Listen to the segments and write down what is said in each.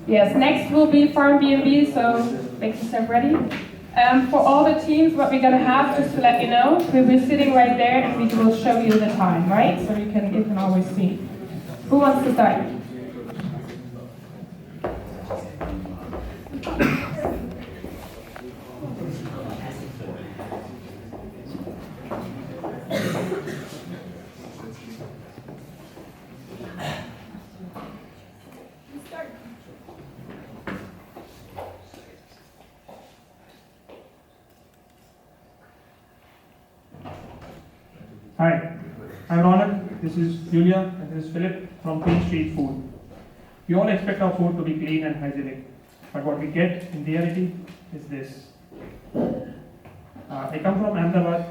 Yes, next will be Farm B&B, so make yourself ready. For all the teams, what we're gonna have, just to let you know, we'll be sitting right there and we will show you the time, right? So you can always see. Who wants to start? Hi, I'm Ronak, this is Julia, and this is Philip from Clean Street Food. We all expect our food to be clean and hygienic, but what we get in reality is this. I come from Ahmedabad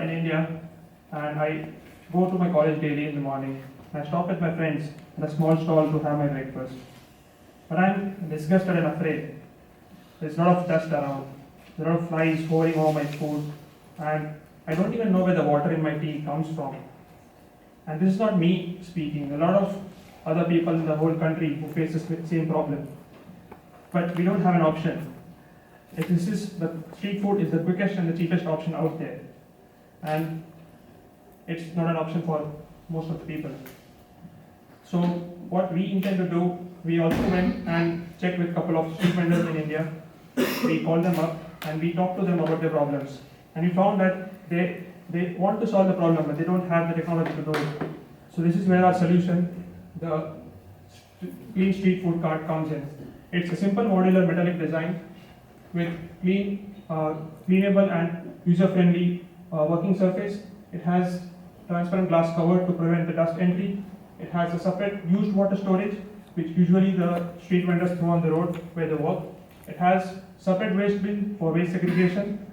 in India, and I go to my college daily in the morning. I stop with my friends at a small stall to have my breakfast. But I'm disgusted and afraid. There's a lot of dust around, there are a lot of flies hovering over my food, and I don't even know where the water in my tea comes from. And this is not me speaking, a lot of other people in the whole country who face the same problem. But we don't have an option. The street food is the quickest and the cheapest option out there. And it's not an option for most of the people. So what we intend to do, we also went and checked with a couple of street vendors in India. We called them up and we talked to them about their problems. And we found that they want to solve the problem, but they don't have the technology to do it. So this is where our solution, the Clean Street Food Cart, comes in. It's a simple modular metallic design with cleanable and user-friendly working surface. It has transparent glass cover to prevent the dust entry. It has a separate used water storage, which usually the street vendors throw on the road where they work. It has separate waste bin for waste segregation,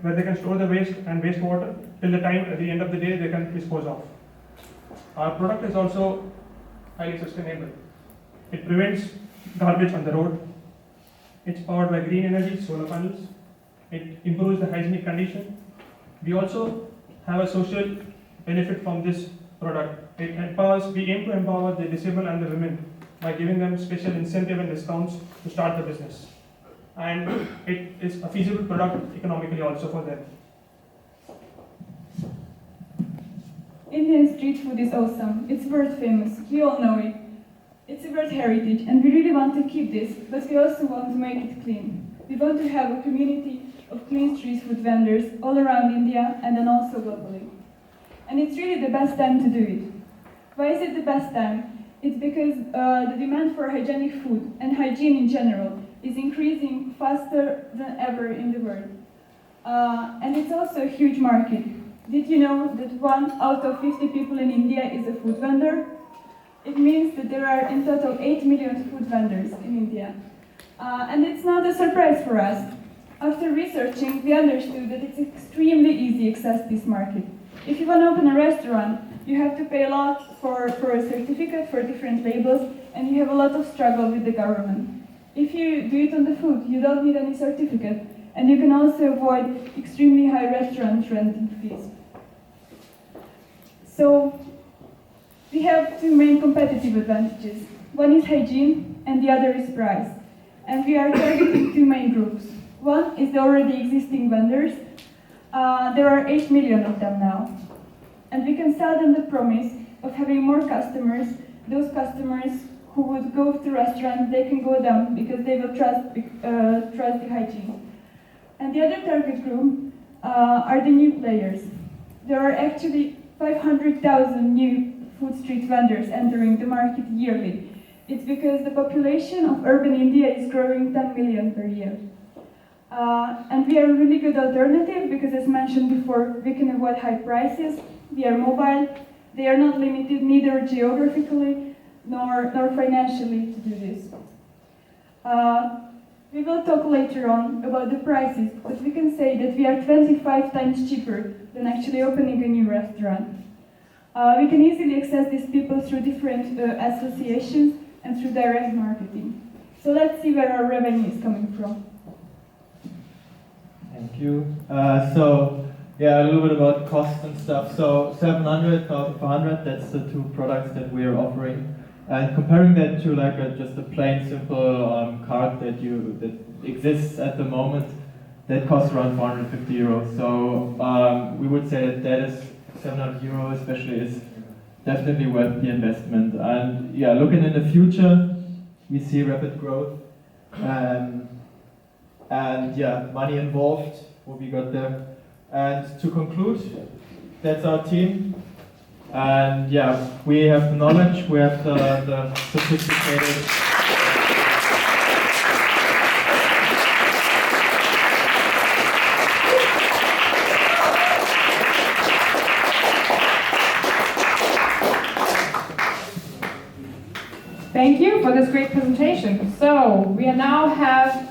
where they can store the waste and wastewater till the time at the end of the day they can dispose of. Our product is also highly sustainable. It prevents garbage on the road. It's powered by green energy, solar panels. It improves the hygienic condition. We also have a social benefit from this product. We aim to empower the disabled and the women by giving them special incentive and discounts to start the business. And it is a feasible product economically also for them. Indian street food is awesome. It's world famous. We all know it. It's a world heritage, and we really want to keep this, but we also want to make it clean. We want to have a community of clean street food vendors all around India and then also globally. And it's really the best time to do it. Why is it the best time? It's because the demand for hygienic food and hygiene in general is increasing faster than ever in the world. And it's also a huge market. Did you know that 1 out of 50 people in India is a food vendor? It means that there are in total 8 million food vendors in India. And it's not a surprise for us. After researching, we understood that it's extremely easy to access this market. If you want to open a restaurant, you have to pay a lot for a certificate for different labels, and you have a lot of struggle with the government. If you do it on the food, you don't need any certificate, and you can also avoid extremely high restaurant renting fees. So, we have two main competitive advantages. One is hygiene, and the other is price. And we are targeting two main groups. One is the already existing vendors. There are 8 million of them now. And we can sell them the promise of having more customers. Those customers who would go to restaurants, they can go down because they will trust the hygiene. And the other target group are the new players. There are actually 500,000 new food street vendors entering the market yearly. It's because the population of urban India is growing 10 million per year. And we are a really good alternative because, as mentioned before, we can avoid high prices, we are mobile, they are not limited neither geographically nor financially to do this. We will talk later on about the prices, but we can say that we are 25 times cheaper than actually opening a new restaurant. We can easily access these people through different associations and through direct marketing. So let's see where our revenue is coming from. Thank you. A little bit about cost and stuff. So 700, 1400, that's the two products that we are offering. And comparing that to like just a plain simple card that exists at the moment, that costs around 450 euros. So we would say that that is 700 euros, especially, is definitely worth the investment. And yeah, looking in the future, we see rapid growth. And yeah, money involved, what we got there. And to conclude, that's our team. And yeah, we have the knowledge, we have the sophisticated. Thank you for this great presentation. So we now have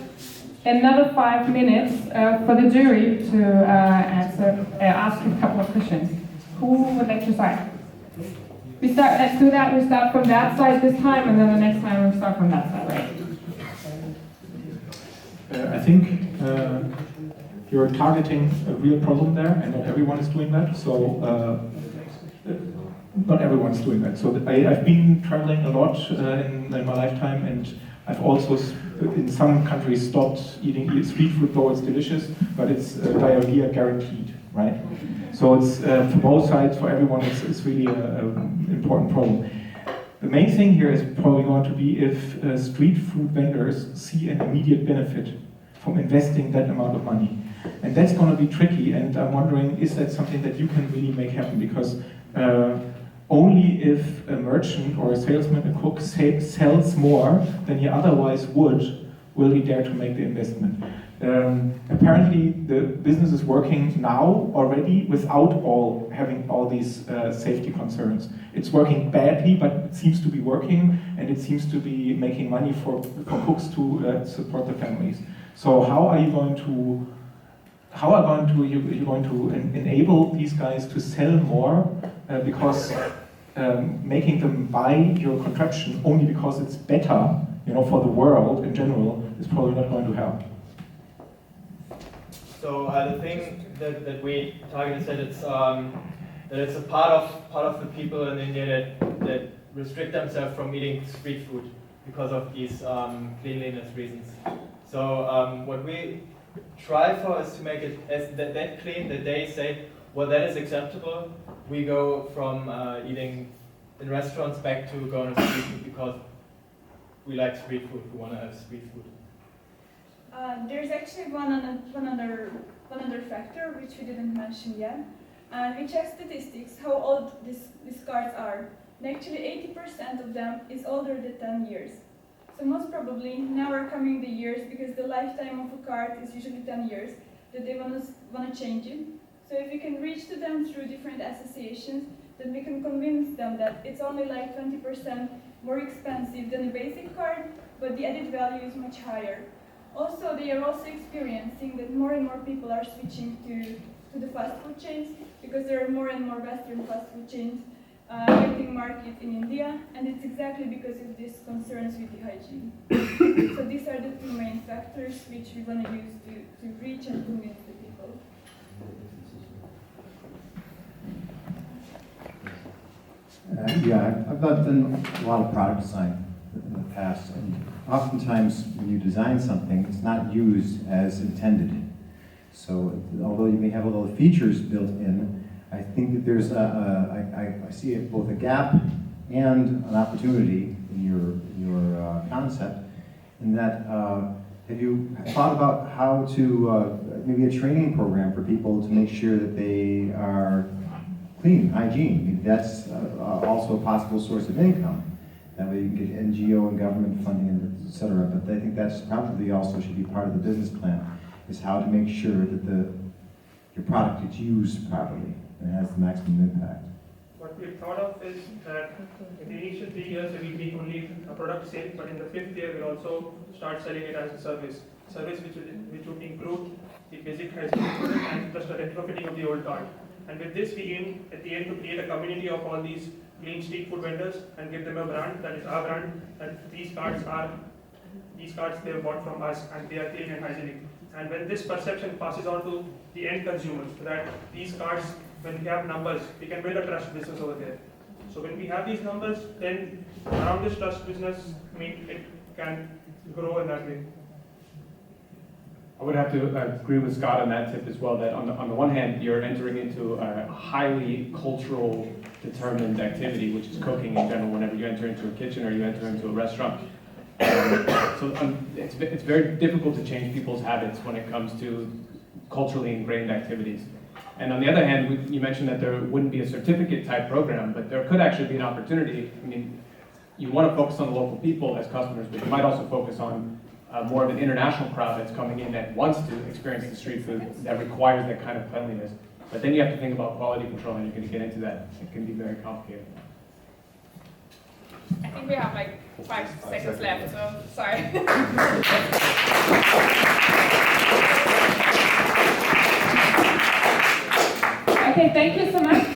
another 5 minutes for the jury to ask a couple of questions. Who would like to start? Let's do that. We start from that side this time, and then the next time we start from that side, right? I think you're targeting a real problem there, and not everyone is doing that. So not everyone's doing that. So I've been traveling a lot in my lifetime, and I've also in some countries stopped eating street food, though it's delicious, but it's diarrhea guaranteed, right? So it's for both sides, for everyone, it's really an important problem. The main thing here is probably going to be if street food vendors see an immediate benefit from investing that amount of money. And that's going to be tricky, and I'm wondering, is that something that you can really make happen? Because only if a merchant or a salesman, a cook, sells more than he otherwise would, will he dare to make the investment. Apparently, the business is working now already without having all these safety concerns. It's working badly, but it seems to be working, and it seems to be making money for cooks to support the families. So how are you going to enable these guys to sell more? Because making them buy your contraption only because it's better, for the world in general, is probably not going to help. So the thing that we target is that it's a part of the people in India that restrict themselves from eating street food because of these cleanliness reasons. So what we try for is to make it as that clean that they say, well, that is acceptable. We go from eating in restaurants back to going to street food because we like street food. We want to have street food. There's actually one other factor which we didn't mention yet, and we check statistics how old these cards are. And actually 80% of them is older than 10 years. So most probably now are coming the years, because the lifetime of a card is usually 10 years, that they want to change it. So if we can reach to them through different associations, then we can convince them that it's only like 20% more expensive than a basic card, but the added value is much higher. Also, they are also experiencing that more and more people are switching to the fast food chains, because there are more and more Western fast food chains getting market in India, and it's exactly because of these concerns with the hygiene. So these are the two main factors which we want to use to reach and convince the people. Yeah, I've done a lot of product design in the past, and oftentimes when you design something, it's not used as intended. So although you may have all the features built in, I think that there's I see it both a gap and an opportunity in your concept. In that, have you thought about how to maybe a training program for people to make sure that they are clean, hygiene? Maybe that's also a possible source of income. That way you can get NGO and government funding, et cetera. But I think that's probably also should be part of the business plan, is how to make sure that your product gets used properly and has the maximum impact. What we've thought of is that in the initial 3 years it will be only a product sale, but in the 5th year we'll also start selling it as a service which would include the basic hygiene and just a retrofitting of the old card. And with this we aim at the end to create a community of all these clean street food vendors and give them a brand, that is our brand, that these cards they have bought from us and they are clean and hygienic. And when this perception passes on to the end consumers, that these cards, when we have numbers, we can build a trust business over there. So when we have these numbers, then around this trust business, I mean, it can grow in that way. I would have to agree with Scott on that tip as well, that on the one hand, you're entering into a highly cultural determined activity, which is cooking in general, whenever you enter into a kitchen or you enter into a restaurant. It's very difficult to change people's habits when it comes to culturally ingrained activities. And on the other hand, you mentioned that there wouldn't be a certificate type program, but there could actually be an opportunity. I mean, you want to focus on the local people as customers, but you might also focus on more of an international crowd that's coming in that wants to experience the street food that requires that kind of cleanliness. But then you have to think about quality control, and you're going to get into that. It can be very complicated. I think we have like 5 seconds left, so sorry. Okay, thank you so much.